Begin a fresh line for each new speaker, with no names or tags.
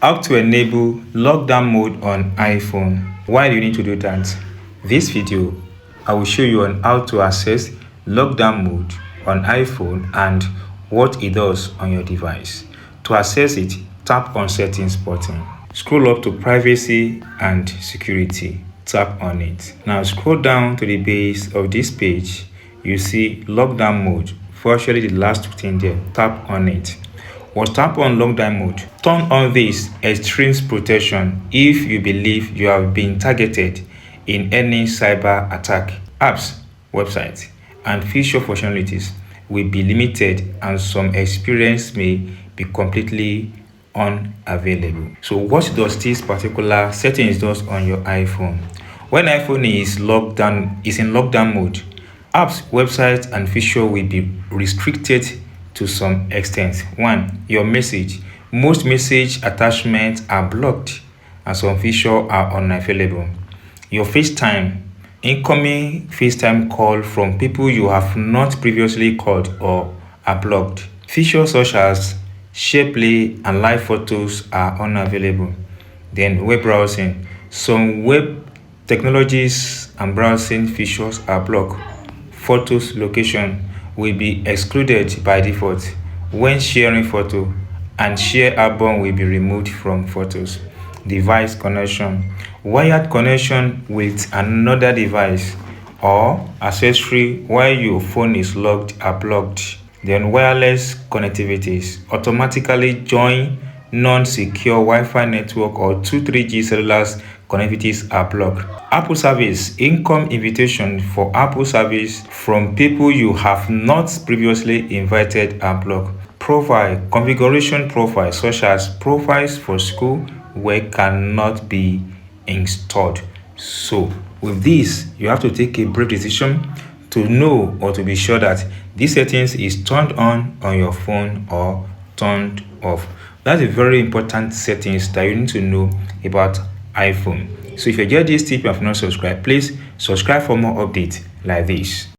How to enable lockdown mode on iPhone. Why do you need to do that? This video, I will show you on how to access lockdown mode on iPhone and what it does on your device. To access it, tap on Settings button. Scroll up to Privacy and Security. Tap on it. Now scroll down to the base of this page. You see lockdown mode. Virtually the last thing there. Tap on it. Once tap on lockdown mode, turn on this extreme protection if you believe you have been targeted in any cyber attack. Apps, websites, and feature functionalities will be limited and some experience may be completely unavailable. So what does this particular settings does on your iPhone? When iPhone is in lockdown mode, apps, websites, and feature will be restricted to some extent. 1. Your message. Most message attachments are blocked and some features are unavailable. Your FaceTime. Incoming FaceTime call from people you have not previously called or are blocked. Features such as share play and live photos are unavailable. Then web browsing. Some web technologies and browsing features are blocked. Photos location will be excluded by default when sharing photo, and share album will be removed from photos. Device connection. Wired connection with another device or accessory while your phone is locked are blocked. Then wireless connectivities. Automatically join non-secure Wi-Fi network or 2-3G cellular connectivities are blocked. Apple service. Income invitation for Apple service from people you have not previously invited are blocked. Profile. Configuration profiles such as profiles for school work cannot be installed. So with this, you have to take a brave decision to know or to be sure that this settings is turned on your phone or turned off. That's a very important settings that you need to know about iPhone. So if you get this tip and have not subscribed, please subscribe for more updates like this.